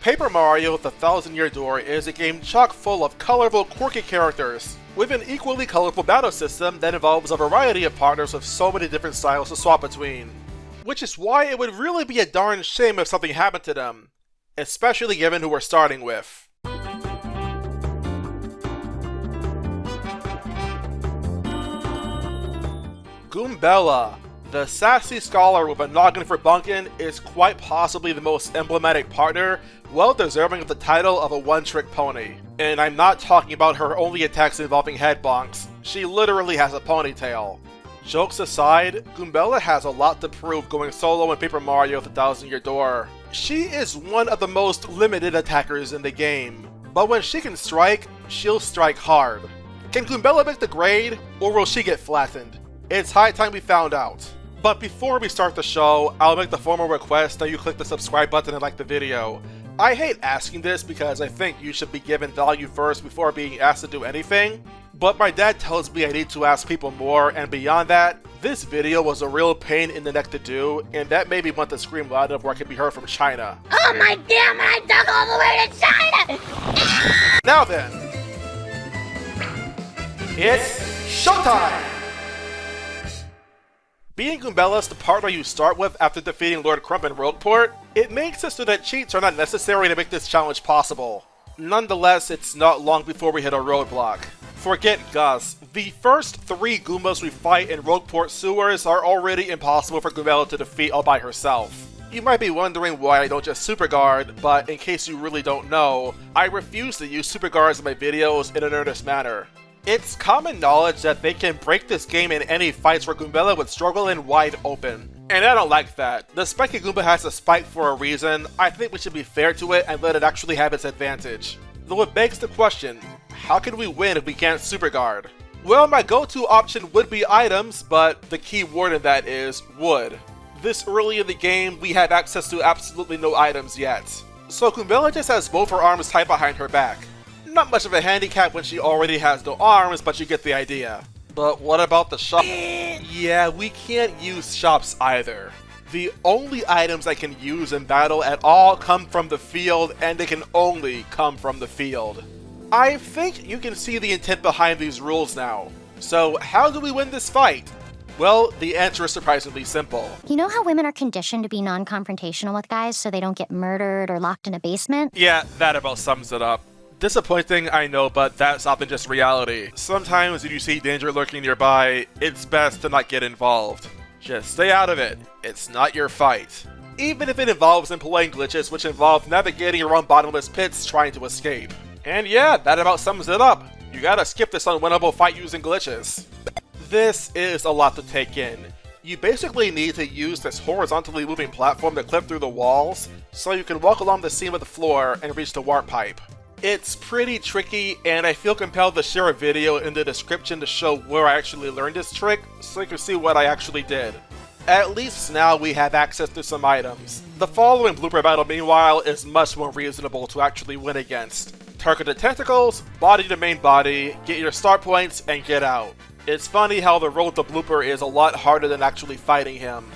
Paper Mario: The Thousand-Year Door is a game chock full of colorful, quirky characters, with an equally colorful battle system that involves a variety of partners with so many different styles to swap between. Which is why it would really be a darn shame if something happened to them, especially given who we're starting with. Goombella, the sassy scholar with a noggin for bunkin', is quite possibly the most emblematic partner, well deserving of the title of a one-trick pony. And I'm not talking about her only attacks involving head bonks, she literally has a ponytail. Jokes aside, Goombella has a lot to prove going solo in Paper Mario: The Thousand-Year Door. She is one of the most limited attackers in the game, but when she can strike, she'll strike hard. Can Goombella make the grade, or will she get flattened? It's high time we found out. But before we start the show, I'll make the formal request that you click the subscribe button and like the video. I hate asking this because I think you should be given value first before being asked to do anything, but my dad tells me I need to ask people more, and beyond that, this video was a real pain in the neck to do, and that made me want to scream loud enough where I can be heard from China. Oh my damn, I dug all the way to China! Now then, it's showtime! Being Goombella's the partner you start with after defeating Lord Crump in Rogueport, it makes it so that cheats are not necessary to make this challenge possible. Nonetheless, it's not long before we hit a roadblock. Forget Gus, the first 3 Goombas we fight in Rogueport sewers are already impossible for Goombella to defeat all by herself. You might be wondering why I don't just Super Guard, but in case you really don't know, I refuse to use Super Guards in my videos in an earnest manner. It's common knowledge that they can break this game in any fights where Goombella would struggle in wide open. And I don't like that. The Spiky Goomba has a spike for a reason. I think we should be fair to it and let it actually have its advantage. Though it begs the question, how can we win if we can't Super Guard? Well, my go-to option would be items, but the key word in that is would. This early in the game, we have access to absolutely no items yet. So Goombella just has both her arms tied behind her back. Not much of a handicap when she already has no arms, but you get the idea. But what about the shop? Yeah, we can't use shops either. The only items I can use in battle at all come from the field, and they can only come from the field. I think you can see the intent behind these rules now. So how do we win this fight? Well, the answer is surprisingly simple. You know how women are conditioned to be non-confrontational with guys so they don't get murdered or locked in a basement? Yeah, that about sums it up. Disappointing, I know, but that's often just reality. Sometimes when you see danger lurking nearby, it's best to not get involved. Just stay out of it. It's not your fight. Even if it involves employing glitches which involve navigating around bottomless pits trying to escape. And yeah, that about sums it up. You gotta skip this unwinnable fight using glitches. This is a lot to take in. You basically need to use this horizontally moving platform to clip through the walls, so you can walk along the seam of the floor and reach the warp pipe. It's pretty tricky, and I feel compelled to share a video in the description to show where I actually learned this trick, so you can see what I actually did. At least now we have access to some items. The following blooper battle, meanwhile, is much more reasonable to actually win against. Target the tentacles, body the main body, get your start points, and get out. It's funny how the road to blooper is a lot harder than actually fighting him.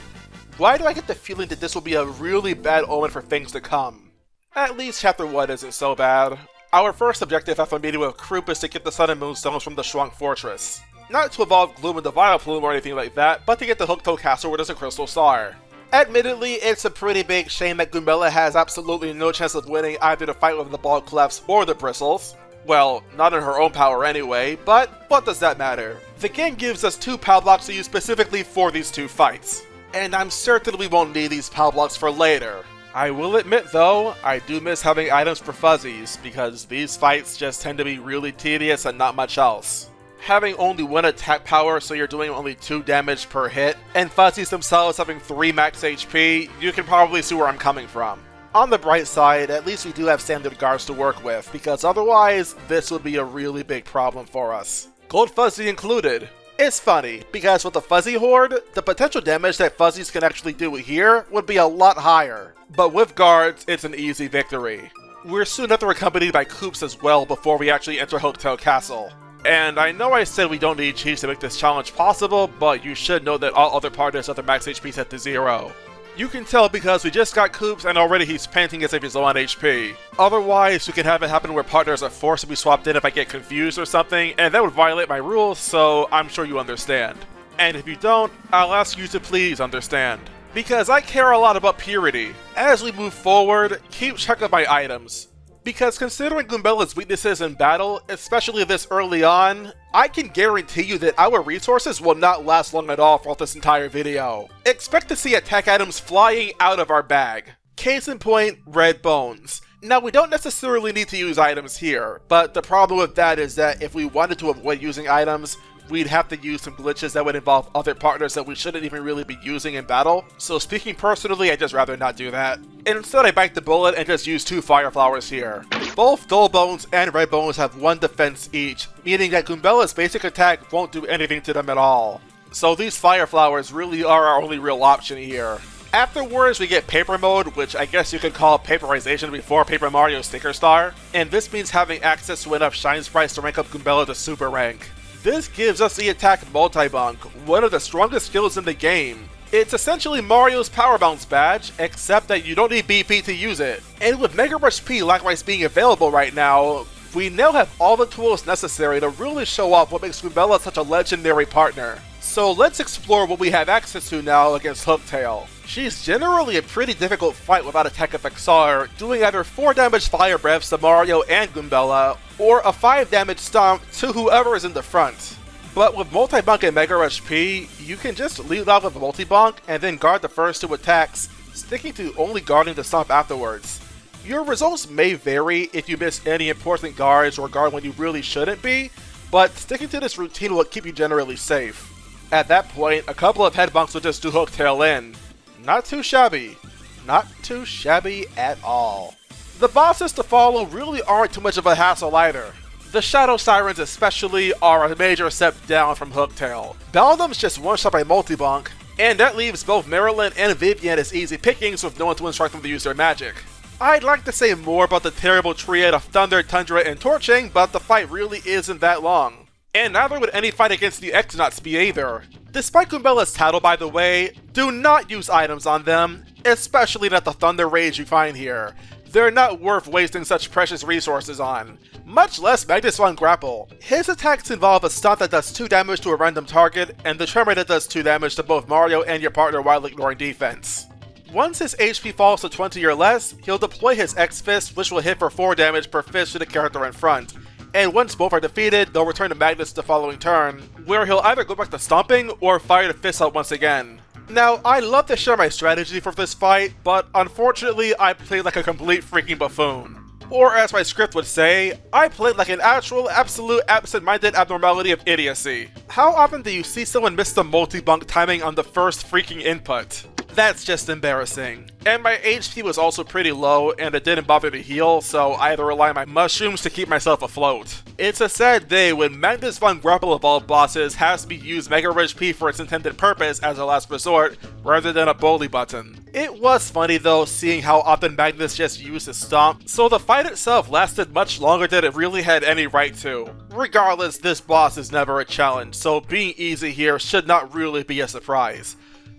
Why do I get the feeling that this will be a really bad omen for things to come? At least Chapter 1 isn't so bad. Our first objective after meeting with Crump is to get the Sun and Moon Stones from the Shrunk Fortress. Not to evolve Gloom into Vileplume or anything like that, but to get the Hooktoe Castle where there's a Crystal Star. Admittedly, it's a pretty big shame that Goombella has absolutely no chance of winning either the fight with the Bald Clefs or the Bristles. Well, not in her own power anyway, but what does that matter? The game gives us 2 POW blocks to use specifically for these 2 fights. And I'm certain we won't need these POW blocks for later. I will admit though, I do miss having items for fuzzies, because these fights just tend to be really tedious and not much else. Having only 1 attack power so you're doing only 2 damage per hit, and fuzzies themselves having 3 max HP, you can probably see where I'm coming from. On the bright side, at least we do have standard guards to work with, because otherwise, this would be a really big problem for us. Gold Fuzzy included. It's funny, because with the Fuzzy Horde, the potential damage that Fuzzies can actually do here would be a lot higher. But with guards, it's an easy victory. We're soon after accompanied by Koops as well before we actually enter Hooktoe Castle. And I know I said we don't need cheats to make this challenge possible, but you should know that all other partners have their max HP set to 0. You can tell because we just got Koops and already he's panting as if he's low on HP. Otherwise, we can have it happen where partners are forced to be swapped in if I get confused or something, and that would violate my rules, so I'm sure you understand. And if you don't, I'll ask you to please understand. Because I care a lot about purity. As we move forward, keep track of my items. Because considering Goombella's weaknesses in battle, especially this early on, I can guarantee you that our resources will not last long at all for this entire video. Expect to see attack items flying out of our bag. Case in point, red bones. Now we don't necessarily need to use items here, but the problem with that is that if we wanted to avoid using items, we'd have to use some glitches that would involve other partners that we shouldn't even really be using in battle. So speaking personally, I'd just rather not do that. And instead I bite the bullet and just use 2 fire flowers here. Both dull bones and red bones have 1 defense each, meaning that Goombella's basic attack won't do anything to them at all. So these fire flowers really are our only real option here. Afterwards, we get Paper Mode, which I guess you could call Paperization before Paper Mario Sticker Star, and this means having access to enough Shine Sprites to rank up Goombella to Super Rank. This gives us the attack Multi-Bunk, one of the strongest skills in the game. It's essentially Mario's Power Bounce badge, except that you don't need BP to use it. And with Mega Rush P likewise being available right now, we now have all the tools necessary to really show off what makes Goombella such a legendary partner. So let's explore what we have access to now against Hooktail. She's generally a pretty difficult fight without Attack Effect R, doing either 4 damage Fire Breaths to Mario and Goombella, or a 5 damage Stomp to whoever is in the front. But with Multi-Bunk and Mega Rush P, you can just lead off with Multi-Bunk and then guard the first 2 attacks, sticking to only guarding the Stomp afterwards. Your results may vary if you miss any important guards or guard when you really shouldn't be, but sticking to this routine will keep you generally safe. At that point, a couple of head bunks will just do Hooktail in. Not too shabby. Not too shabby at all. The bosses to follow really aren't too much of a hassle either. The Shadow Sirens especially are a major step down from Hooktail. Beldum's just one-shot by Multi-Bunk, and that leaves both Marilyn and Vivian as easy pickings with no one to instruct them to use their magic. I'd like to say more about the terrible triad of Thunder, Tundra, and Torching, but the fight really isn't that long. And neither would any fight against the Exnauts be either. Despite Goombella's tattle, by the way, do not use items on them, especially not the Thunder Rage you find here. They're not worth wasting such precious resources on. Much less Magnus Von Grapple. His attacks involve a stunt that does 2 damage to a random target, and the Tremor that does 2 damage to both Mario and your partner while ignoring defense. Once his HP falls to 20 or less, he'll deploy his X-Fist, which will hit for 4 damage per fist to the character in front. And once both are defeated, they'll return to Magnus the following turn, where he'll either go back to stomping or fire the fist out once again. Now, I'd love to share my strategy for this fight, but unfortunately I played like a complete freaking buffoon. Or as my script would say, I played like an actual, absolute, absent-minded abnormality of idiocy. How often do you see someone miss the Multi-Bunk timing on the first freaking input? That's just embarrassing. And my HP was also pretty low, and it didn't bother to heal, so I had to rely on my mushrooms to keep myself afloat. It's a sad day when Magnus Von Grapple of all bosses has to be used Mega Rush P for its intended purpose as a last resort, rather than a bully button. It was funny though, seeing how often Magnus just used his Stomp, so the fight itself lasted much longer than it really had any right to. Regardless, this boss is never a challenge, so being easy here should not really be a surprise.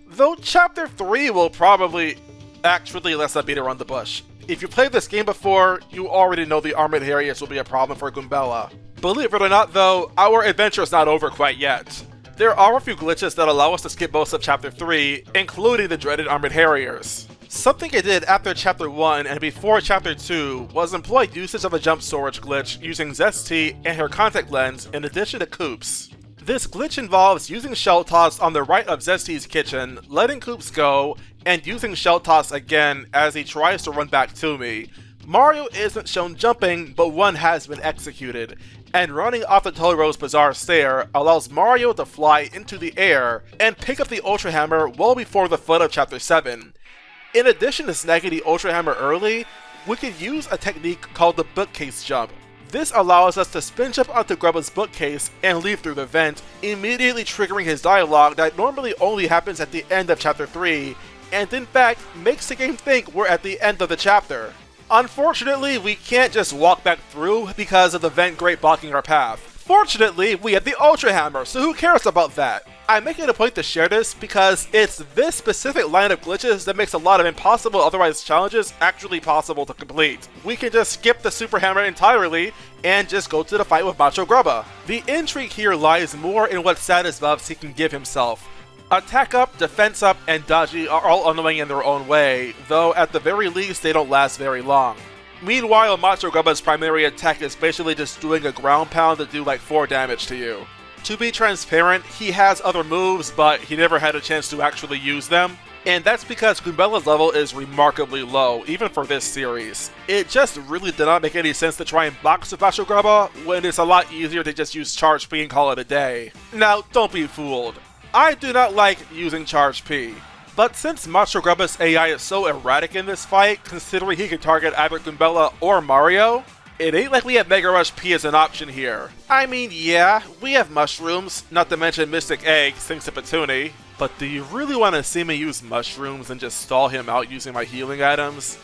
Though Chapter 3 will probably... Actually, let's not beat around the bush. If you played this game before, you already know the Armored Harriers will be a problem for Goombella. Believe it or not though, our adventure is not over quite yet. There are a few glitches that allow us to skip most of Chapter 3, including the dreaded Armored Harriers. Something I did after Chapter 1 and before Chapter 2 was employ usage of a jump storage glitch using Zesty and her contact lens in addition to Koops. This glitch involves using Shell Toss on the right of Zesty's kitchen, letting Koops go, and using Shell Toss again as he tries to run back to me. Mario isn't shown jumping, but one has been executed, and running off the Totoro's Bizarre Stair allows Mario to fly into the air and pick up the Ultra Hammer well before the foot of Chapter 7. In addition to snagging the Ultra Hammer early, we can use a technique called the Bookcase Jump. This allows us to spin jump onto Grubba's bookcase and leave through the vent, immediately triggering his dialogue that normally only happens at the end of Chapter 3, and in fact makes the game think we're at the end of the chapter. Unfortunately, we can't just walk back through because of the vent grate blocking our path. Fortunately, we have the Ultra Hammer, so who cares about that? I'm making a point to share this because it's this specific line of glitches that makes a lot of impossible otherwise challenges actually possible to complete. We can just skip the Super Hammer entirely and just go to the fight with Macho Grubba. The intrigue here lies more in what status buffs he can give himself. Attack up, defense up, and dodgy are all annoying in their own way, though at the very least they don't last very long. Meanwhile, Macho Grubba's primary attack is basically just doing a ground pound to do like 4 damage to you. To be transparent, he has other moves, but he never had a chance to actually use them. And that's because Goombella's level is remarkably low, even for this series. It just really did not make any sense to try and box with Macho Grubba when it's a lot easier to just use Charge P and call it a day. Now, don't be fooled. I do not like using Charge P. But since Macho Grubba's AI is so erratic in this fight, considering he can target either Goombella or Mario, it ain't like we have Mega Rush P as an option here. I mean, yeah, we have mushrooms, not to mention Mystic Eggs thanks to Petuni, but do you really want to see me use mushrooms and just stall him out using my healing items?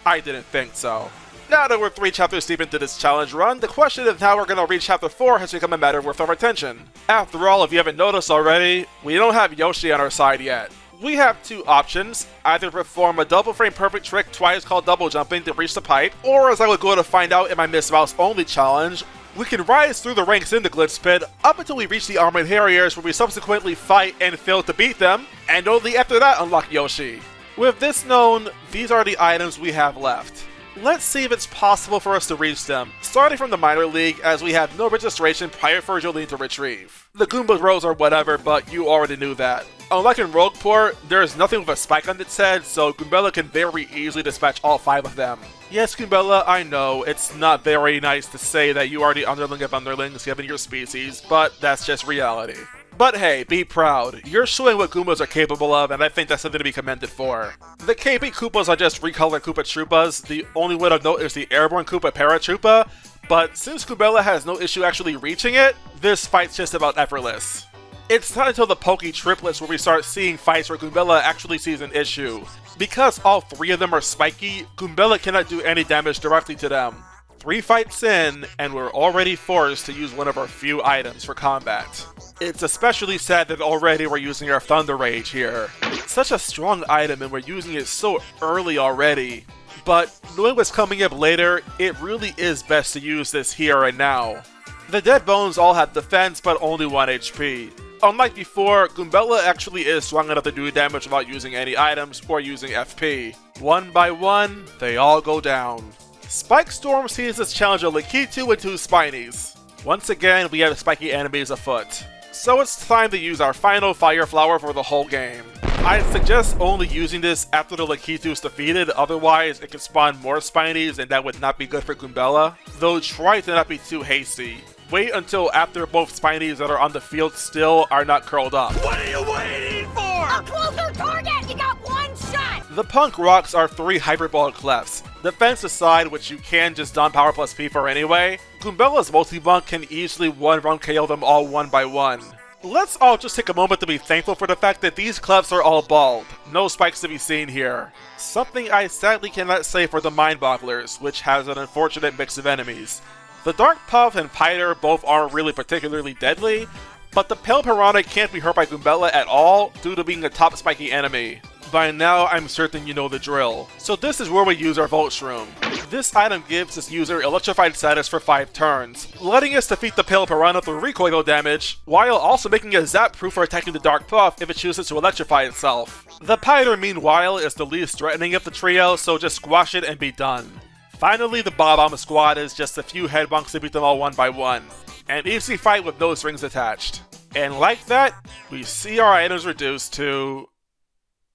I didn't think so. Now that we're 3 chapters deep into this challenge run, the question of how we're going to reach chapter 4 has become a matter worth our attention. After all, if you haven't noticed already, we don't have Yoshi on our side yet. We have 2 options, either perform a double frame perfect trick twice called double jumping to reach the pipe, or as I would go to find out in my Miss Mouse only challenge, we can rise through the ranks in the Glitz Pit up until we reach the Armored Harriers where we subsequently fight and fail to beat them, and only after that unlock Yoshi. With this known, these are the items we have left. Let's see if it's possible for us to reach them, starting from the minor league as we have no registration prior for Jolene to retrieve. The Goomba Bros are whatever, but you already knew that. Unlike in Rogueport, there is nothing with a spike on its head, so Goombella can very easily dispatch all 5 of them. Yes, Goombella, I know, it's not very nice to say that you are the underling of underlings given your species, but that's just reality. But hey, be proud. You're showing what Goombas are capable of, and I think that's something to be commended for. The KP Koopas are just recolored Koopa Troopas. The only one of note is the Airborne Koopa Paratroopa, but since Goombella has no issue actually reaching it, this fight's just about effortless. It's not until the Poke Triplets where we start seeing fights where Goombella actually sees an issue. Because all 3 of them are spiky, Goombella cannot do any damage directly to them. 3 fights in, and we're already forced to use one of our few items for combat. It's especially sad that already we're using our Thunder Rage here. It's such a strong item and we're using it so early already. But knowing what's coming up later, it really is best to use this here and now. The Dead Bones all have defense but only 1 HP. Unlike before, Goombella actually is strong enough to do damage without using any items or using FP. One by one, they all go down. Spike Storm sees this challenge a Lakitu and 2 Spinies. Once again, we have spiky enemies afoot. So it's time to use our final Fire Flower for the whole game. I suggest only using this after the Lakitu is defeated, otherwise it can spawn more Spinies and that would not be good for Goombella. Though try to not be too hasty. Wait until after both Spinies that are on the field still are not curled up. What are you waiting for? A closer target! You got 1 shot! The Punk Rocks are 3 Hyperball Clefs. Defense aside, which you can just don Power plus P for anyway, Goombella's Multi-Bunk can easily 1-round KO them all 1 by 1. Let's all just take a moment to be thankful for the fact that these Clefs are all bald. No spikes to be seen here. Something I sadly cannot say for the Mind Bogglers, which has an unfortunate mix of enemies. The Dark Puff and Piter both aren't really particularly deadly, but the Pale Piranha can't be hurt by Goombella at all due to being a top spiky enemy. By now, I'm certain you know the drill. So this is where we use our Volt Shroom. This item gives this user electrified status for 5 turns, letting us defeat the Pale Piranha through recoil damage, while also making it zap-proof for attacking the Dark Puff if it chooses to electrify itself. The Piter, meanwhile, is the least threatening of the trio, so just squash it and be done. Finally, the Bob-Omb Squad is just a few head bonks to beat them all 1 by 1. An easy fight with no strings attached. And like that, we see our items reduced to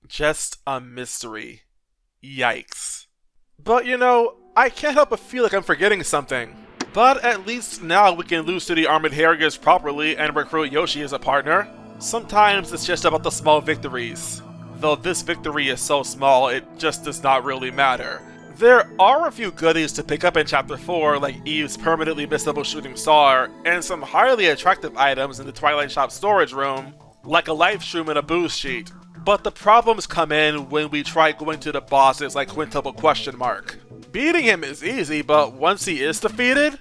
just a mystery. Yikes. But you know, I can't help but feel like I'm forgetting something. But at least now we can lose to the Armored Harriers properly and recruit Yoshi as a partner. Sometimes it's just about the small victories. Though this victory is so small, it just does not really matter. There are a few goodies to pick up in Chapter 4, like Eve's permanently missable shooting star, and some highly attractive items in the Twilight Shop storage room, like a life shroom and a boost sheet. But the problems come in when we try going to the bosses like Quintuple Question Mark. Beating him is easy, but once he is defeated,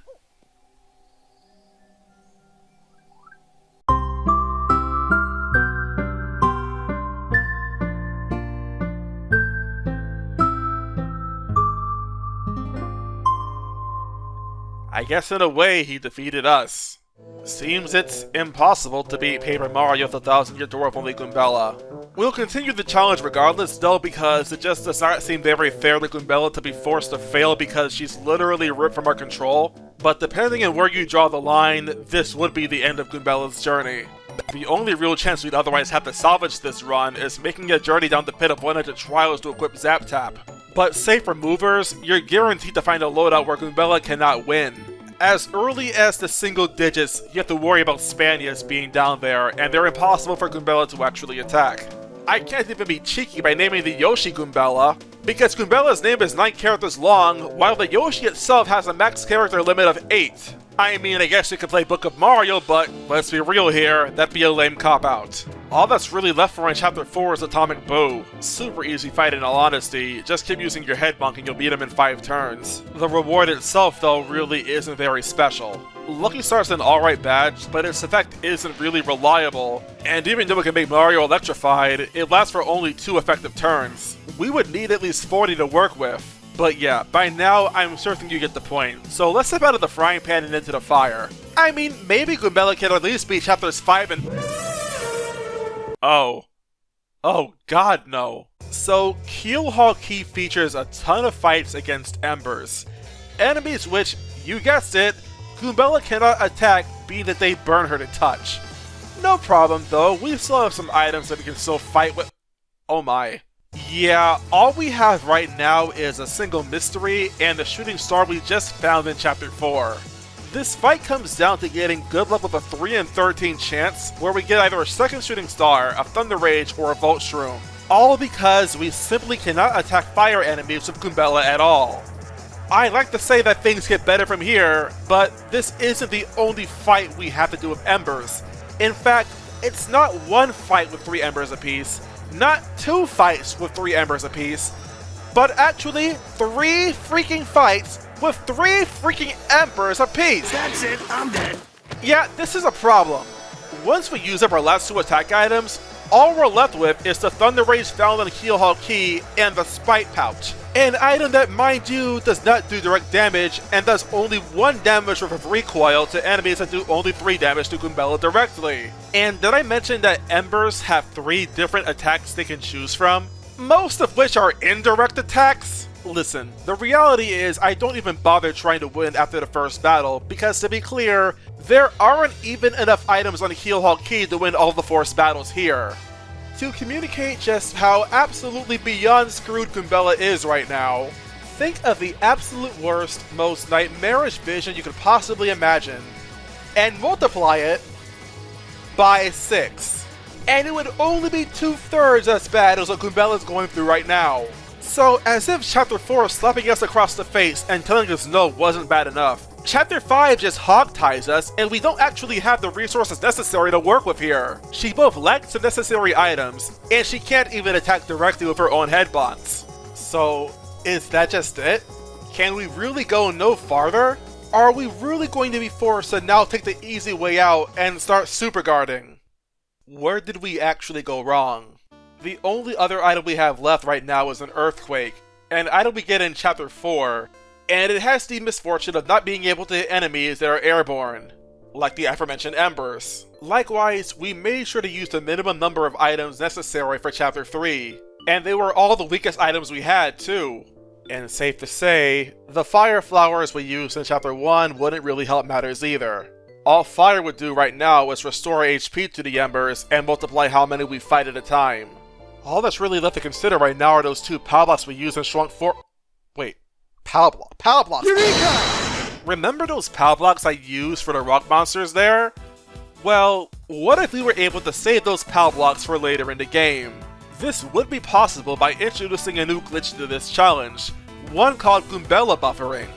I guess in a way he defeated us. Seems it's impossible to beat Paper Mario with a 1000-year door of only Goombella. We'll continue the challenge regardless though, because it just does not seem very fair to Goombella to be forced to fail because she's literally ripped from our control. But depending on where you draw the line, this would be the end of Goombella's journey. The only real chance we'd otherwise have to salvage this run is making a journey down the pit of 100 trials to equip Zap Tap. But save for movers, you're guaranteed to find a loadout where Goombella cannot win. As early as the single digits, you have to worry about Spanias being down there, and they're impossible for Goombella to actually attack. I can't even be cheeky by naming the Yoshi Goombella, because Goombella's name is 9 characters long, while the Yoshi itself has a max character limit of 8. I mean, I guess you could play Book of Mario, but let's be real here, that'd be a lame cop-out. All that's really left for in Chapter 4 is Atomic Boo. Super easy fight in all honesty, just keep using your head bonk and you'll beat him in 5 turns. The reward itself though really isn't very special. Lucky Star's an alright badge, but its effect isn't really reliable, and even though it can make Mario electrified, it lasts for only 2 effective turns. We would need at least 40 to work with. But yeah, by now I'm certain you get the point, so let's step out of the frying pan and into the fire. I mean, maybe Goombella can at least beat chapters 5 and... Oh god no. So, Keelhaul Key features a ton of fights against Embers. Enemies which, you guessed it, Goombella cannot attack, being that they burn her to touch. No problem though, we still have some items that we can still fight with... Oh my. Yeah, all we have right now is a single mystery and the shooting star we just found in Chapter 4. This fight comes down to getting good luck with a 3 in 13 chance, where we get either a second shooting star, a Thunder Rage, or a Volt Shroom. All because we simply cannot attack fire enemies with Goombella at all. I like to say that things get better from here, but this isn't the only fight we have to do with Embers. In fact, it's not one fight with 3 Embers apiece, not 2 fights with 3 Embers apiece, but actually 3 freaking fights with 3 freaking Embers apiece! That's it, I'm dead. Yeah, this is a problem. Once we use up our last 2 attack items, all we're left with is the Thunder Rage found on Keelhaul Key and the Spite Pouch. An item that, mind you, does not do direct damage and does only 1 damage with a recoil to enemies that do only 3 damage to Goombella directly. And did I mention that Embers have 3 different attacks they can choose from? Most of which are indirect attacks? Listen, the reality is I don't even bother trying to win after the first battle, because to be clear, there aren't even enough items on Keelhaul Key to win all the forced battles here. To communicate just how absolutely beyond screwed Goombella is right now, think of the absolute worst, most nightmarish vision you could possibly imagine, and multiply it by 6. And it would only be 2/3 as bad as what Goombella's going through right now. So, as if Chapter 4 is slapping us across the face and telling us no wasn't bad enough, Chapter 5 just hog-ties us and we don't actually have the resources necessary to work with here. She both lacks the necessary items, and she can't even attack directly with her own head bonks. So, is that just it? Can we really go no farther? Are we really going to be forced to now take the easy way out and start super guarding? Where did we actually go wrong? The only other item we have left right now is an Earthquake, an item we get in Chapter 4, and it has the misfortune of not being able to hit enemies that are airborne, like the aforementioned Embers. Likewise, we made sure to use the minimum number of items necessary for Chapter 3, and they were all the weakest items we had too. And safe to say, the fire flowers we used in Chapter 1 wouldn't really help matters either. All fire would do right now is restore HP to the Embers and multiply how many we fight at a time. All that's really left to consider right now are those 2 POW blocks we used in Shrunk 4. Wait, POW blocks! Eureka! Remember those POW blocks I used for the rock monsters there? Well, what if we were able to save those POW blocks for later in the game? This would be possible by introducing a new glitch to this challenge, one called Goombella buffering.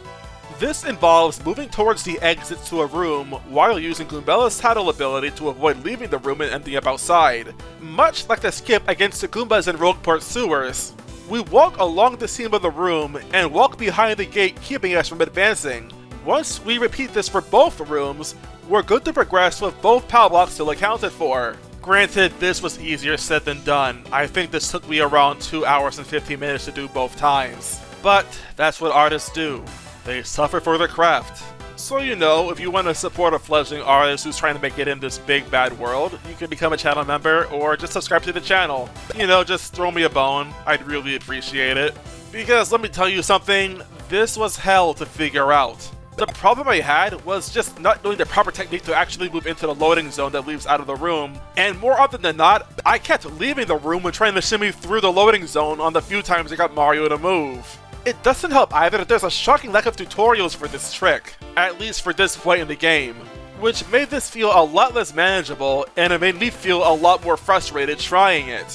This involves moving towards the exits to a room while using Goombella's tattle ability to avoid leaving the room and ending up outside. Much like the skip against the Goombas in Rogueport sewers, we walk along the seam of the room and walk behind the gate, keeping us from advancing. Once we repeat this for both rooms, we're good to progress with both POW blocks still accounted for. Granted, this was easier said than done. I think this took me around 2 hours and 15 minutes to do both times. But that's what artists do. They suffer for their craft. So you know, if you want to support a fledgling artist who's trying to make it in this big bad world, you can become a channel member or just subscribe to the channel. You know, just throw me a bone, I'd really appreciate it. Because let me tell you something, this was hell to figure out. The problem I had was just not knowing the proper technique to actually move into the loading zone that leads out of the room, and more often than not, I kept leaving the room when trying to shimmy through the loading zone on the few times I got Mario to move. It doesn't help either that there's a shocking lack of tutorials for this trick, at least for this point in the game, which made this feel a lot less manageable, and it made me feel a lot more frustrated trying it.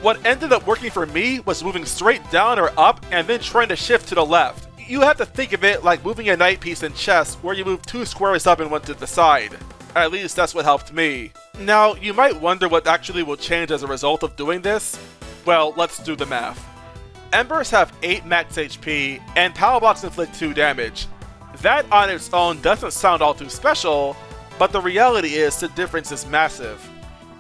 What ended up working for me was moving straight down or up and then trying to shift to the left. You have to think of it like moving a knight piece in chess where you move 2 squares up and 1 to the side. At least that's what helped me. Now, you might wonder what actually will change as a result of doing this. Well, let's do the math. Embers have 8 max HP, and Power Blocks inflict 2 damage. That on its own doesn't sound all too special, but the reality is the difference is massive.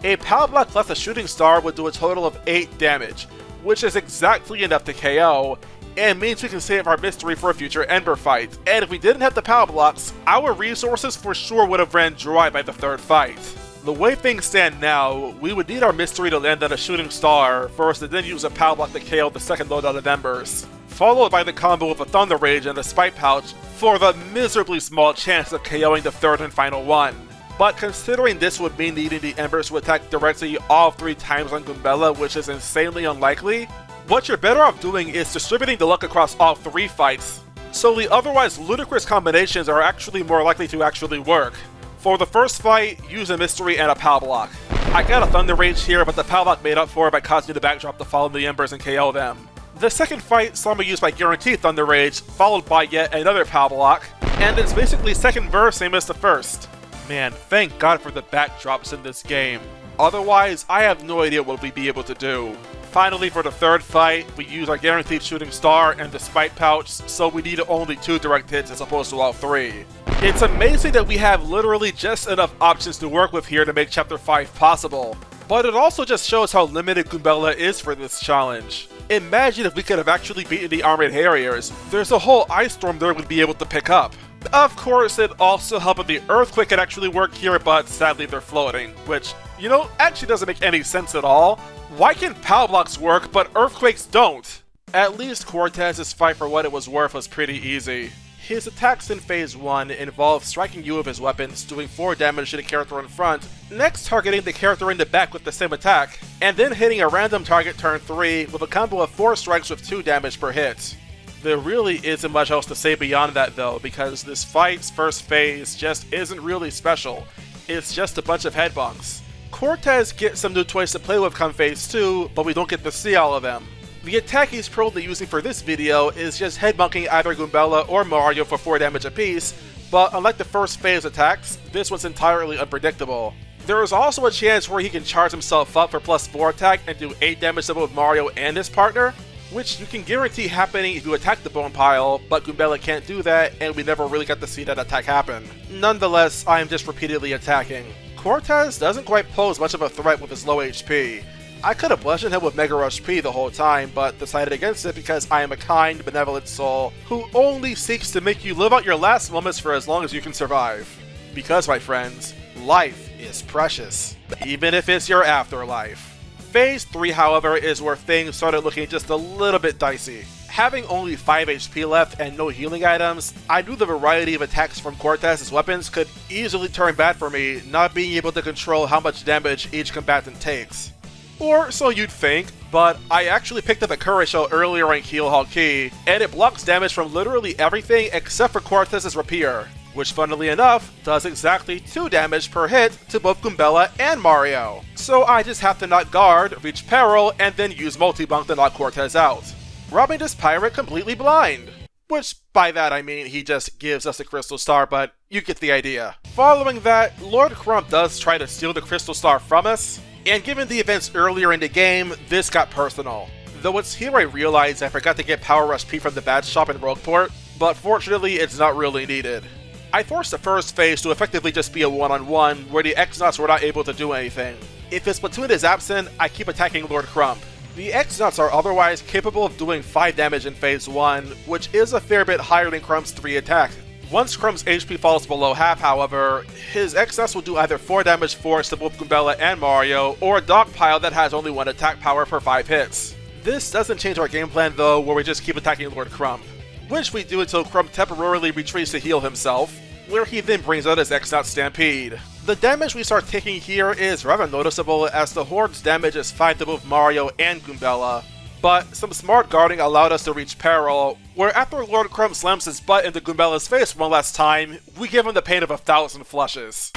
A Power Block plus a Shooting Star would do a total of 8 damage, which is exactly enough to KO, and means we can save our mystery for a future Ember fight. And if we didn't have the Power Blocks, our resources for sure would have ran dry by the 3rd fight. The way things stand now, we would need our mystery to land on a Shooting Star for us to then use a Power Block to KO the 2nd loadout of Embers, followed by the combo of a Thunder Rage and a Spike Pouch for the miserably small chance of KOing the 3rd and final one. But considering this would mean needing the Embers to attack directly all 3 times on Goombella, which is insanely unlikely, what you're better off doing is distributing the luck across all 3 fights, so the otherwise ludicrous combinations are actually more likely to actually work. For the first fight, use a mystery and a Power Block. I got a Thunder Rage here, but the Power Block made up for it by causing the backdrop to follow the Embers and KO them. The second fight saw me use my guaranteed Thunder Rage, followed by yet another Power Block, and it's basically second verse same as the first. Man, thank God for the backdrops in this game. Otherwise, I have no idea what we'd be able to do. Finally, for the 3rd fight, we use our guaranteed Shooting Star and the Spike Pouch, so we need only 2 direct hits as opposed to all 3. It's amazing that we have literally just enough options to work with here to make Chapter 5 possible, but it also just shows how limited Goombella is for this challenge. Imagine if we could have actually beaten the Armored Harriers, there's a whole Ice Storm there we'd be able to pick up. Of course, it also helped if the Earthquake could actually work here, but sadly they're floating, which, you know, actually doesn't make any sense at all. Why can Power Blocks work, but Earthquakes don't? At least Cortez's fight for what it was worth was pretty easy. His attacks in Phase 1 involve striking you with his weapons, doing 4 damage to the character in front, next targeting the character in the back with the same attack, and then hitting a random target turn 3 with a combo of 4 strikes with 2 damage per hit. There really isn't much else to say beyond that though, because this fight's first phase just isn't really special. It's just a bunch of headbunks. Cortez gets some new toys to play with come Phase 2, but we don't get to see all of them. The attack he's probably using for this video is just headbunking either Goombella or Mario for 4 damage apiece, but unlike the first phase attacks, this one's entirely unpredictable. There is also a chance where he can charge himself up for +4 attack and do 8 damage to both Mario and his partner, which you can guarantee happening if you attack the bone pile, but Goombella can't do that, and we never really got to see that attack happen. Nonetheless, I am just repeatedly attacking. Cortez doesn't quite pose much of a threat with his low HP. I could have bludgeoned him with Mega Rush P the whole time, but decided against it because I am a kind, benevolent soul who only seeks to make you live out your last moments for as long as you can survive. Because, my friends, life is precious, even if it's your afterlife. Phase 3, however, is where things started looking just a little bit dicey. Having only 5 HP left and no healing items, I knew the variety of attacks from Cortez's weapons could easily turn bad for me, not being able to control how much damage each combatant takes. Or so you'd think, but I actually picked up a Courage Shell earlier in Keelhaul Key, and it blocks damage from literally everything except for Cortez's Rapier, which funnily enough, does exactly 2 damage per hit to both Goombella and Mario. So I just have to not guard, reach peril, and then use Multi-Bunk to knock Cortez out, robbing this pirate completely blind. Which, by that I mean he just gives us a Crystal Star, but you get the idea. Following that, Lord Crump does try to steal the Crystal Star from us, and given the events earlier in the game, this got personal. Though it's here I realize I forgot to get Power Rush P from the badge shop in Rogueport, but fortunately it's not really needed. I forced the first phase to effectively just be a one-on-one, where the X-Nauts were not able to do anything. If his platoon is absent, I keep attacking Lord Crump. The X-Nauts are otherwise capable of doing 5 damage in Phase 1, which is a fair bit higher than Crump's 3 attack. Once Crump's HP falls below half, however, his excess will do either 4 damage force to both Goombella and Mario, or a dog pile that has only 1 attack power per 5 hits. This doesn't change our game plan though, where we just keep attacking Lord Crump, which we do until Crump temporarily retreats to heal himself, where he then brings out his X-Out Stampede. The damage we start taking here is rather noticeable, as the Horde's damage is 5 to both Mario and Goombella, but some smart guarding allowed us to reach Peril, where after Lord Crump slams his butt into Goombella's face one last time, we give him the pain of 1,000 flushes.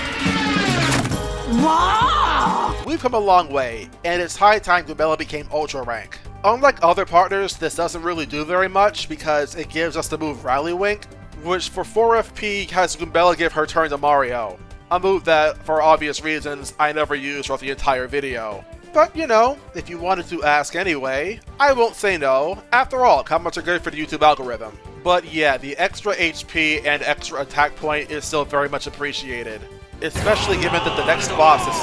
Wow! We've come a long way, and it's high time Goombella became Ultra Rank. Unlike other partners, this doesn't really do very much because it gives us the move Rally Wink, which for 4 FP has Goombella give her turn to Mario. A move that, for obvious reasons, I never used throughout the entire video. But you know, if you wanted to ask anyway, I won't say no. After all, comments are good for the YouTube algorithm. But yeah, the extra HP and extra attack point is still very much appreciated, especially given that the next boss is...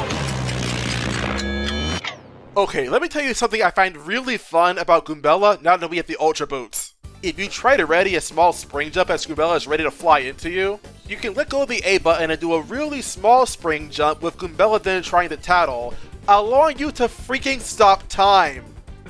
Okay, let me tell you something I find really fun about Goombella now that we have the Ultra Boots. If you try to ready a small spring jump as Goombella is ready to fly into you, you can let go of the A button and do a really small spring jump with Goombella then trying to tattle, allowing you to freaking stop time.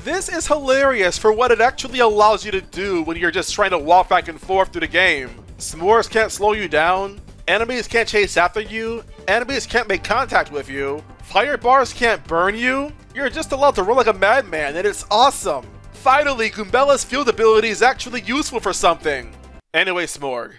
This is hilarious for what it actually allows you to do when you're just trying to walk back and forth through the game. S'mores can't slow you down, enemies can't chase after you, enemies can't make contact with you, fire bars can't burn you, you're just allowed to run like a madman, and it's awesome. Finally, Goombella's field ability is actually useful for something. Anyway, Smorg.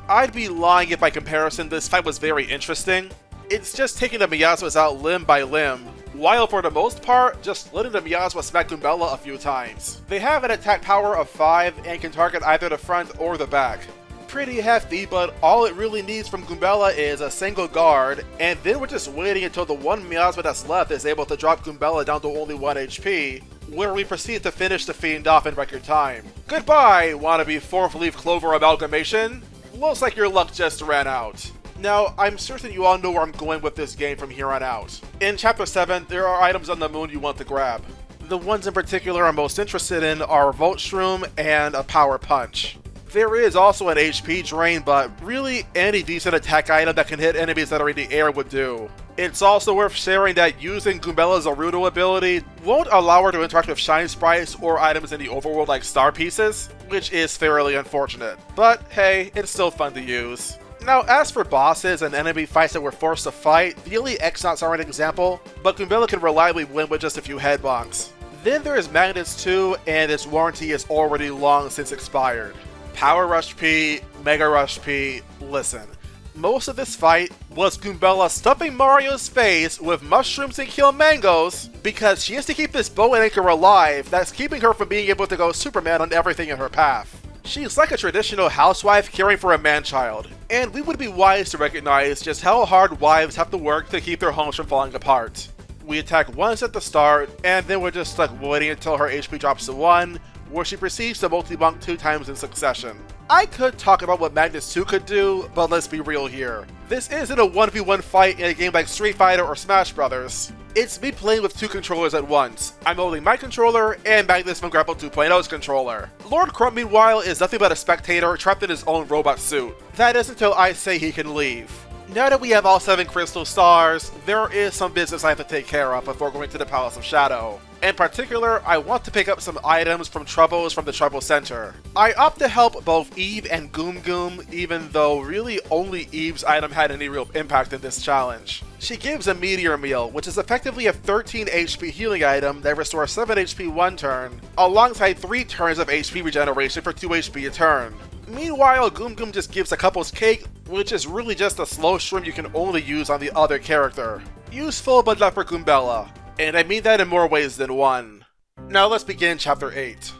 I'd be lying if by comparison this fight was very interesting. It's just taking the miasmas out limb by limb, while for the most part, just letting the miasma smack Goombella a few times. They have an attack power of 5 and can target either the front or the back. Pretty hefty, but all it really needs from Goombella is a single guard, and then we're just waiting until the one miasma that's left is able to drop Goombella down to only 1 HP, where we proceed to finish the fiend off in record time. Goodbye, wannabe 4th leaf clover amalgamation. Looks like your luck just ran out. Now, I'm certain you all know where I'm going with this game from here on out. In Chapter 7, there are items on the moon you want to grab. The ones in particular I'm most interested in are a Volt Shroom and a Power Punch. There is also an HP drain, but really any decent attack item that can hit enemies that are in the air would do. It's also worth sharing that using Goombella's Arudo ability won't allow her to interact with Shine Sprites or items in the overworld like Star Pieces, which is fairly unfortunate. But hey, it's still fun to use. Now, as for bosses and enemy fights that we're forced to fight, the elite X-Nauts are an example, but Goombella can reliably win with just a few head bonks. Then there is Magnus 2, and its warranty is already long since expired. Power Rush P, Mega Rush P, listen. Most of this fight was Goombella stuffing Mario's face with mushrooms and kill mangoes because she has to keep this bow and anchor alive that's keeping her from being able to go Superman on everything in her path. She's like a traditional housewife caring for a man-child, and we would be wise to recognize just how hard wives have to work to keep their homes from falling apart. We attack once at the start, and then we're just like waiting until her HP drops to 1, where she proceeds to multi-bonk 2 times in succession. I could talk about what Magnus 2 could do, but let's be real here. This isn't a 1v1 fight in a game like Street Fighter or Smash Brothers. It's me playing with 2 controllers at once. I'm holding my controller and Magnus from Grapple 2.0's controller. Lord Crump, meanwhile, is nothing but a spectator trapped in his own robot suit. That is until I say he can leave. Now that we have all 7 crystal stars, there is some business I have to take care of before going to the Palace of Shadow. In particular, I want to pick up some items from Troubles from the Trouble Center. I opt to help both Eve and Goom, even though really only Eve's item had any real impact in this challenge. She gives a Meteor Meal, which is effectively a 13 HP healing item that restores 7 HP one turn, alongside 3 turns of HP regeneration for 2 HP a turn. Meanwhile, Goom just gives a couple's cake, which is really just a slow shroom you can only use on the other character. Useful, but not for Goombella. And I mean that in more ways than one. Now let's begin Chapter 8.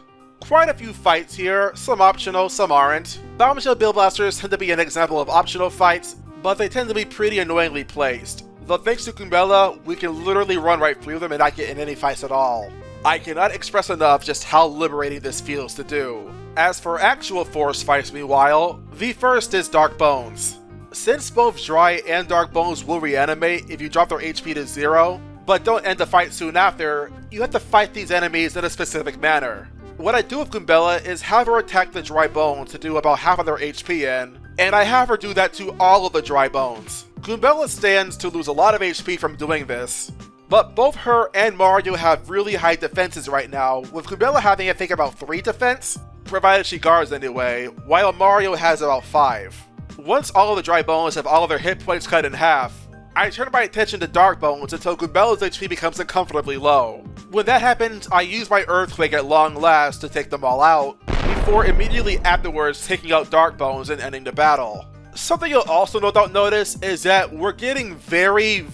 Quite a few fights here, some optional, some aren't. Bombshell Bill Blasters tend to be an example of optional fights, but they tend to be pretty annoyingly placed. Though thanks to Goombella, we can literally run right through them and not get in any fights at all. I cannot express enough just how liberating this feels to do. As for actual force fights meanwhile, the first is Dark Bones. Since both Dry and Dark Bones will reanimate if you drop their HP to 0, but don't end the fight soon after, you have to fight these enemies in a specific manner. What I do with Goombella is have her attack the Dry Bones to do about half of their HP in, and I have her do that to all of the dry bones. Goombella stands to lose a lot of HP from doing this, but both her and Mario have really high defenses right now, with Goombella having I think about 3 defense, provided she guards anyway, while Mario has about 5. Once all of the dry bones have all of their hit points cut in half, I turn my attention to dark bones until Goombella's HP becomes uncomfortably low. When that happens, I use my Earthquake at long last to take them all out, before immediately afterwards taking out dark bones and ending the battle. Something you'll also no doubt notice is that we're getting very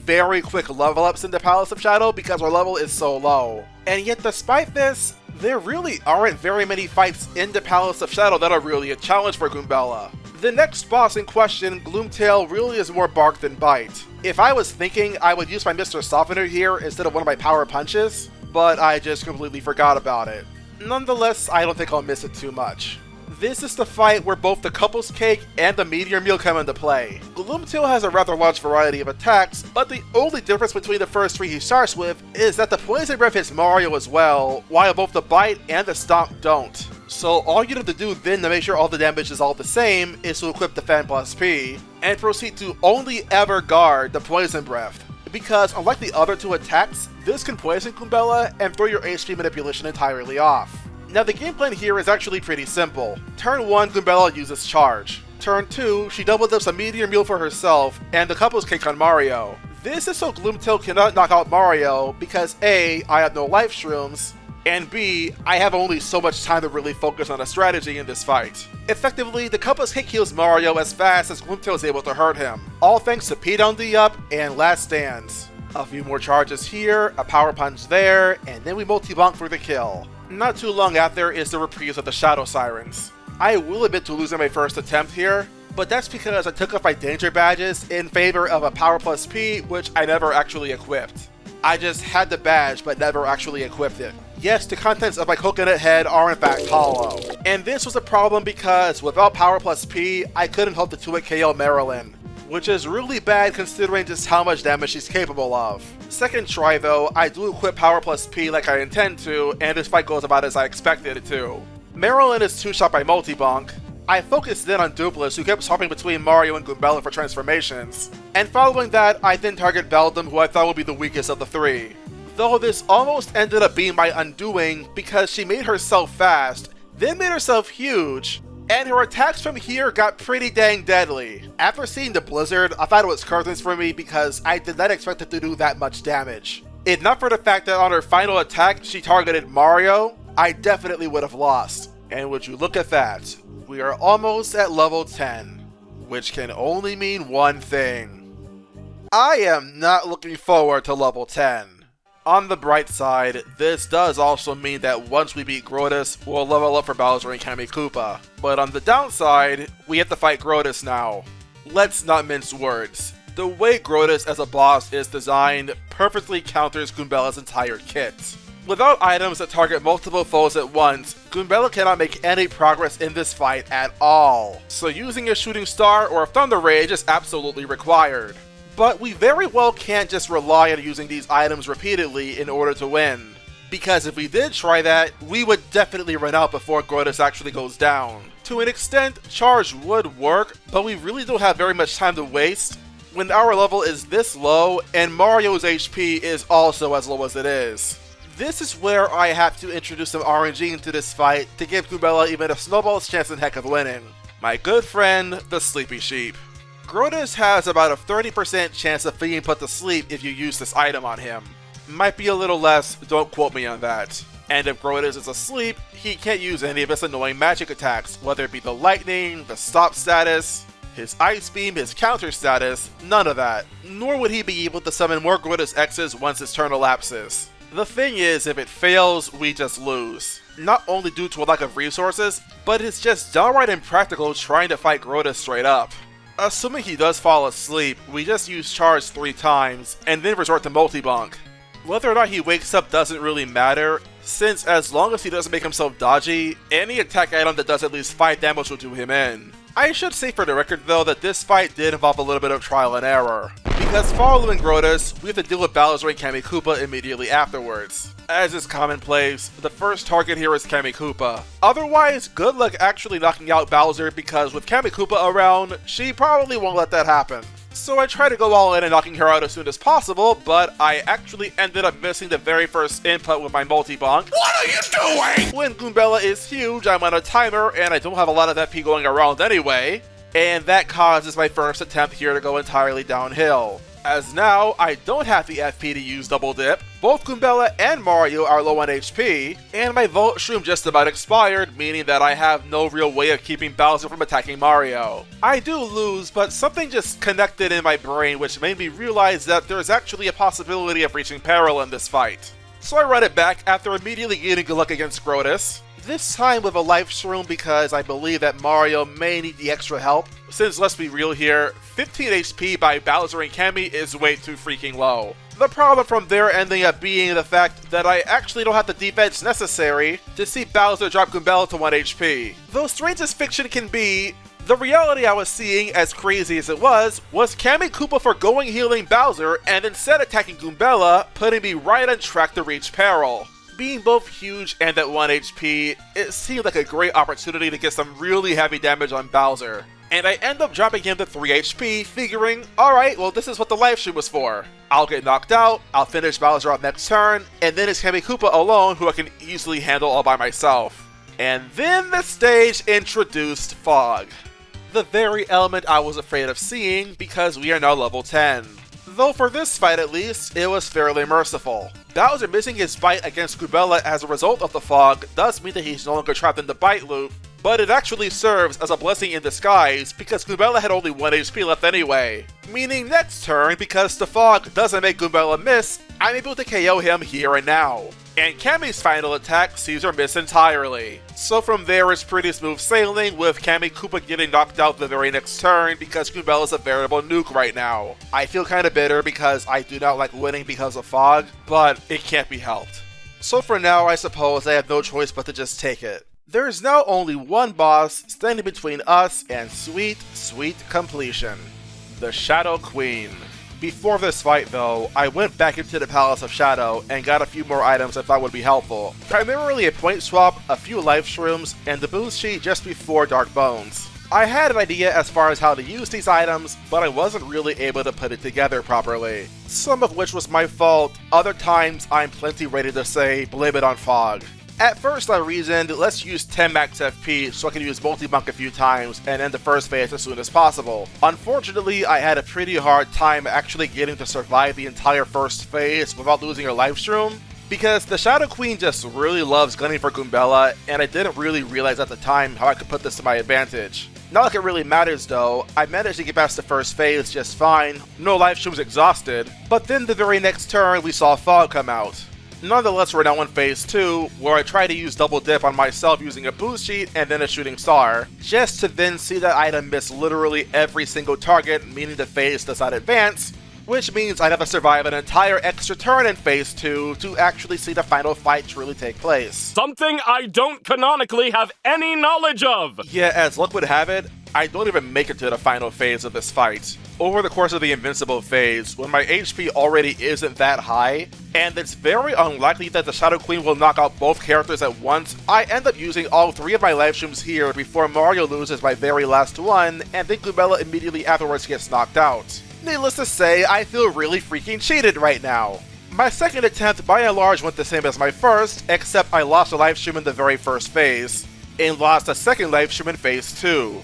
quick level ups in the Palace of Shadow because our level is so low. And yet despite this, there really aren't very many fights in the Palace of Shadow that are really a challenge for Goombella. The next boss in question, Gloomtail, really is more bark than bite. If I was thinking, I would use my Mr. Softener here instead of one of my power punches, but I just completely forgot about it. Nonetheless, I don't think I'll miss it too much. This is the fight where both the Couple's Cake and the Meteor Meal come into play. Gloomtail has a rather large variety of attacks, but the only difference between the first 3 he starts with is that the Poison Breath hits Mario as well, while both the Bite and the Stomp don't. So all you have to do then to make sure all the damage is all the same is to equip Defend plus P, and proceed to only ever guard the Poison Breath. Because unlike the other 2 attacks, this can poison Goombella and throw your HP manipulation entirely off. Now the game plan here is actually pretty simple. Turn 1, Goombella uses Charge. Turn 2, she double dips a Meteor Meal for herself and the Couple's Cake on Mario. This is so Gloomtail cannot knock out Mario because A, I have no life shrooms, and B, I have only so much time to really focus on a strategy in this fight. Effectively, the Couple's Cake heals Mario as fast as Gloomtail is able to hurt him, all thanks to Pete on the up and Last Stands. A few more charges here, a power punch there, and then we multi-bonk for the kill. Not too long after is the reprise of the Shadow Sirens. I will admit to losing my first attempt here, but that's because I took off my danger badges in favor of a Power Plus P, which I never actually equipped. I just had the badge but never actually equipped it. Yes, the contents of my coconut head are in fact hollow. And this was a problem because without Power Plus P, I couldn't hope to 2-hit KO Marilyn, which is really bad considering just how much damage she's capable of. Second try though, I do equip Power Plus P like I intend to, and this fight goes about as I expected it to. Marilyn is 2-shot by multi-bonk. I focused then on Dupless, who kept swapping between Mario and Goombella for transformations. And following that, I then target Beldum, who I thought would be the weakest of the 3. Though this almost ended up being my undoing because she made herself fast, then made herself huge, and her attacks from here got pretty dang deadly. After seeing the Blizzard, I thought it was curtains for me because I did not expect it to do that much damage. If not for the fact that on her final attack she targeted Mario, I definitely would have lost. And would you look at that, we are almost at level 10, which can only mean one thing. I am not looking forward to level 10. On the bright side, this does also mean that once we beat Grodus, we'll level up for Bowser and Kamikoopa. But on the downside, we have to fight Grodus now. Let's not mince words. The way Grodus as a boss is designed perfectly counters Goombella's entire kit. Without items that target multiple foes at once, Goombella cannot make any progress in this fight at all. So using a Shooting Star or a Thunder Rage is absolutely required. But we very well can't just rely on using these items repeatedly in order to win. Because if we did try that, we would definitely run out before Grodus actually goes down. To an extent, Charge would work, but we really don't have very much time to waste when our level is this low and Mario's HP is also as low as it is. This is where I have to introduce some RNG into this fight to give Goombella even a snowball's chance in heck of winning. My good friend, the Sleepy Sheep. Grodus has about a 30% chance of being put to sleep if you use this item on him. Might be a little less, don't quote me on that. And if Grodus is asleep, he can't use any of his annoying magic attacks, whether it be the lightning, the stop status, his ice beam, his counter status, none of that. Nor would he be able to summon more Grodus X's once his turn elapses. The thing is, if it fails, we just lose. Not only due to a lack of resources, but it's just downright impractical trying to fight Grodus straight up. Assuming he does fall asleep, we just use Charge 3 times, and then resort to multi-bonk. Whether or not he wakes up doesn't really matter, since as long as he doesn't make himself dodgy, any attack item that does at least 5 damage will do him in. I should say for the record though that this fight did involve a little bit of trial and error, because following Grodus, we have to deal with Bowser and Kamikoopa immediately afterwards. As is commonplace, the first target here is Kamikoopa. Otherwise, good luck actually knocking out Bowser because with Kamikoopa around, she probably won't let that happen. So I try to go all in and knocking her out as soon as possible, but I actually ended up missing the very first input with my multi-bonk. What are you doing? When Goombella is huge, I'm on a timer, and I don't have a lot of FP going around anyway, and that causes my first attempt here to go entirely downhill. As now, I don't have the FP to use Double Dip, both Goombella and Mario are low on HP, and my Volt Shroom just about expired, meaning that I have no real way of keeping Bowser from attacking Mario. I do lose, but something just connected in my brain which made me realize that there's actually a possibility of reaching peril in this fight. So I run it back after immediately getting good luck against Grodus, this time with a Life Shroom because I believe that Mario may need the extra help. Since let's be real here, 15 HP by Bowser and Cammy is way too freaking low. The problem from there ending up being the fact that I actually don't have the defense necessary to see Bowser drop Goombella to 1 HP. Though strange as fiction can be, the reality I was seeing, as crazy as it was Kamikoopa forgoing healing Bowser and instead attacking Goombella, putting me right on track to reach peril. Being both huge and at 1 HP, it seemed like a great opportunity to get some really heavy damage on Bowser. And I end up dropping him to 3 HP, figuring, alright, well this is what the Life Stream was for. I'll get knocked out, I'll finish Bowser off next turn, and then it's Kamikoopa alone who I can easily handle all by myself. And then the stage introduced Fog. The very element I was afraid of seeing because we are now level 10. Though for this fight at least, it was fairly merciful. Bowser missing his bite against Goombella as a result of the fog does mean that he's no longer trapped in the bite loop, but it actually serves as a blessing in disguise because Goombella had only 1 HP left anyway. Meaning next turn, because the fog doesn't make Goombella miss, I'm able to KO him here and now. And Cammy's final attack sees her miss entirely. So from there it's pretty smooth sailing, with Kamikoopa getting knocked out the very next turn because Goombella's a veritable nuke right now. I feel kinda bitter because I do not like winning because of fog, but it can't be helped. So for now I suppose I have no choice but to just take it. There is now only one boss standing between us and sweet, sweet completion. The Shadow Queen. Before this fight though, I went back into the Palace of Shadow and got a few more items I thought would be helpful. Primarily a point swap, a few life shrooms, and the boost sheet just before Dark Bones. I had an idea as far as how to use these items, but I wasn't really able to put it together properly. Some of which was my fault, other times I'm plenty ready to say blame it on fog. At first I reasoned, let's use 10 max FP so I can use multi-bunk a few times and end the first phase as soon as possible. Unfortunately, I had a pretty hard time actually getting to survive the entire first phase without losing her life shroom, because the Shadow Queen just really loves gunning for Goombella, and I didn't really realize at the time how I could put this to my advantage. Not like it really matters though, I managed to get past the first phase just fine, no life shrooms exhausted, but then the very next turn we saw Fog come out. Nonetheless, we're now in Phase 2, where I try to use Double Dip on myself using a boost sheet and then a Shooting Star, just to then see that item miss literally every single target, meaning the phase does not advance, which means I'd have to survive an entire extra turn in Phase 2 to actually see the final fight truly take place. Something I don't canonically have any knowledge of! Yeah, as luck would have it, I don't even make it to the final phase of this fight. Over the course of the Invincible phase, when my HP already isn't that high, and it's very unlikely that the Shadow Queen will knock out both characters at once, I end up using all 3 of my life streams here before Mario loses my very last one, and then Goombella immediately afterwards gets knocked out. Needless to say, I feel really freaking cheated right now. My second attempt by and large went the same as my first, except I lost a life stream in the very first phase, and lost a second life stream in Phase 2.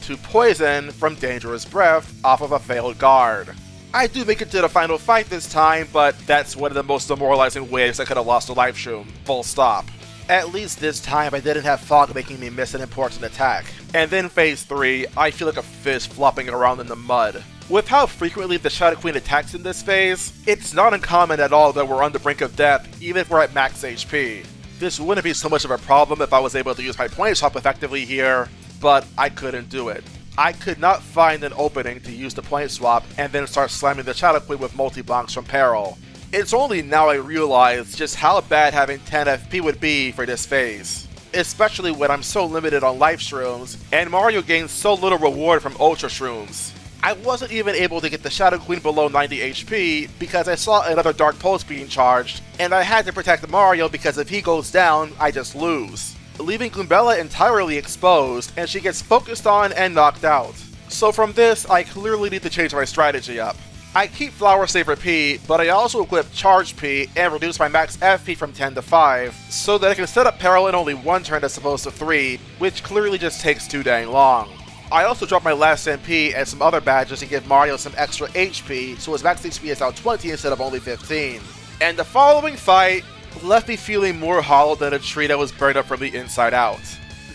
To poison from Dangerous Breath off of a failed guard. I do make it to the final fight this time, but that's one of the most demoralizing ways I could have lost a life shroom. Full stop. At least this time I didn't have Fog making me miss an important attack. And then Phase 3, I feel like a fish flopping around in the mud. With how frequently the Shadow Queen attacks in this phase, it's not uncommon at all that we're on the brink of death even if we're at max HP. This wouldn't be so much of a problem if I was able to use my point swap effectively here, but I couldn't do it. I could not find an opening to use the point swap and then start slamming the Shadow Queen with multi-bonks from peril. It's only now I realize just how bad having 10 FP would be for this phase. Especially when I'm so limited on life shrooms, and Mario gains so little reward from ultra shrooms. I wasn't even able to get the Shadow Queen below 90 HP because I saw another Dark Pulse being charged, and I had to protect Mario because if he goes down, I just lose, leaving Goombella entirely exposed, and she gets focused on and knocked out. So from this, I clearly need to change my strategy up. I keep Flower Saver P, but I also equip Charge P and reduce my max FP from 10 to 5, so that I can set up Peril in only 1 turn as opposed to 3, which clearly just takes too dang long. I also dropped my last MP and some other badges to give Mario some extra HP, so his max HP is now 20 instead of only 15. And the following fight left me feeling more hollow than a tree that was burned up from the inside out.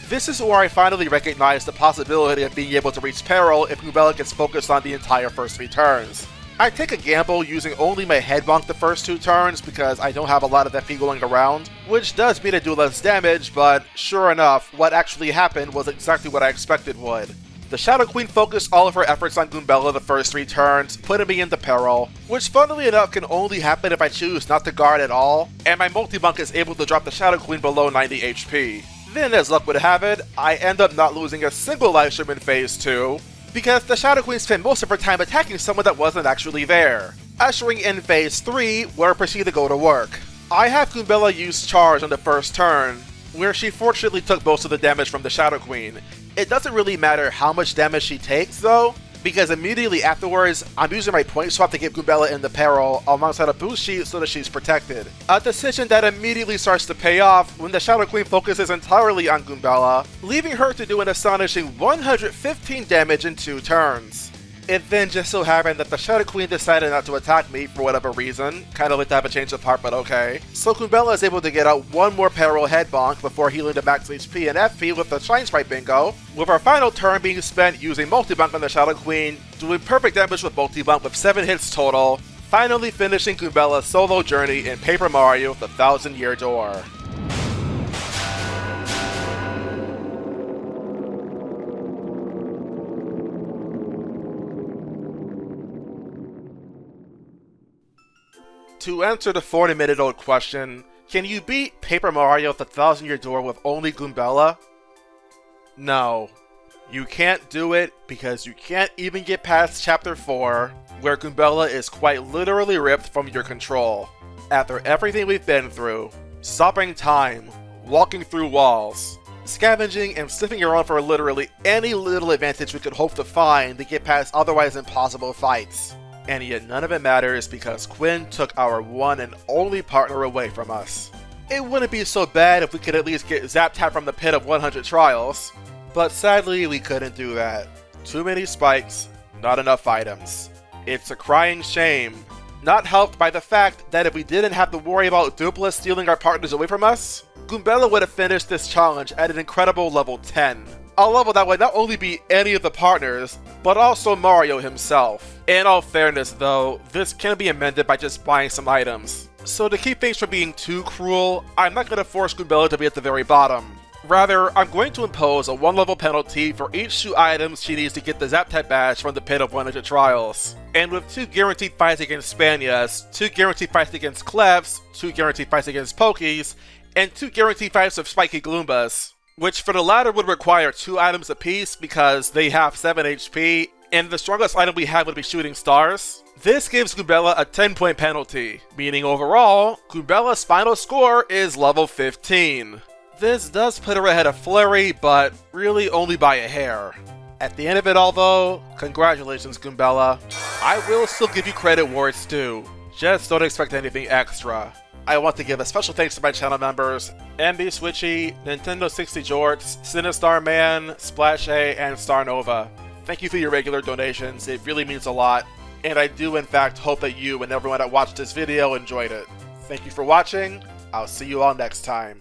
This is where I finally recognized the possibility of being able to reach Peril if Goombella gets focused on the entire first 3 turns. I take a gamble using only my head bonk the first 2 turns because I don't have a lot of FP going around, which does mean I do less damage, but sure enough, what actually happened was exactly what I expected would. The Shadow Queen focused all of her efforts on Goombella the first 3 turns, putting me into peril, which funnily enough can only happen if I choose not to guard at all, and my multi-bonk is able to drop the Shadow Queen below 90 HP. Then, as luck would have it, I end up not losing a single life stream in Phase 2, because the Shadow Queen spent most of her time attacking someone that wasn't actually there, ushering in Phase 3, where I proceed to go to work. I have Goombella use Charge on the first turn, where she fortunately took most of the damage from the Shadow Queen. It doesn't really matter how much damage she takes though, because immediately afterwards, I'm using my point swap to get Goombella into peril alongside a boost sheet so that she's protected. A decision that immediately starts to pay off when the Shadow Queen focuses entirely on Goombella, leaving her to do an astonishing 115 damage in 2 turns. It then just so happened that the Shadow Queen decided not to attack me for whatever reason, kinda like to have a change of heart, but okay. So Goombella is able to get out 1 more Peril head bonk before healing to max HP and FP with the Shine Sprite Bingo, with our final turn being spent using multi-bonk on the Shadow Queen, doing perfect damage with multi-bonk with 7 hits total, finally finishing Goombella's solo journey in Paper Mario: The Thousand-Year Door. To answer the 40-minute-old question, can you beat Paper Mario: The Thousand-Year Door with only Goombella? No. You can't do it because you can't even get past Chapter 4, where Goombella is quite literally ripped from your control. After everything we've been through, stopping time, walking through walls, scavenging and sniffing around for literally any little advantage we could hope to find to get past otherwise impossible fights. And yet none of it matters because Quinn took our one and only partner away from us. It wouldn't be so bad if we could at least get Zap-Tap from the pit of 100 trials, but sadly we couldn't do that. Too many spikes, not enough items. It's a crying shame, not helped by the fact that if we didn't have to worry about Dupla stealing our partners away from us, Goombella would have finished this challenge at an incredible level 10. A level that would not only beat any of the partners, but also Mario himself. In all fairness though, this can be amended by just buying some items. So to keep things from being too cruel, I'm not going to force Goombella to be at the very bottom. Rather, I'm going to impose a 1-level penalty for each 2 items she needs to get the Zap-Tap badge from the pit of 100 trials. And with 2 guaranteed fights against Spanias, 2 guaranteed fights against Clefs, 2 guaranteed fights against Pokies, and 2 guaranteed fights of Spiky Gloombas, which for the latter would require 2 items apiece because they have 7 HP, and the strongest item we have would be Shooting Stars. This gives Goombella a 10-point penalty, meaning overall, Goombella's final score is level 15. This does put her ahead of Flurry, but really only by a hair. At the end of it all though, congratulations Goombella. I will still give you credit where it's due, just don't expect anything extra. I want to give a special thanks to my channel members, MB Switchy, Nintendo Sixty-Jorts, SiniStarMan, Splash A, and Starnova. Thank you for your regular donations, it really means a lot, and I do in fact hope that you and everyone that watched this video enjoyed it. Thank you for watching, I'll see you all next time.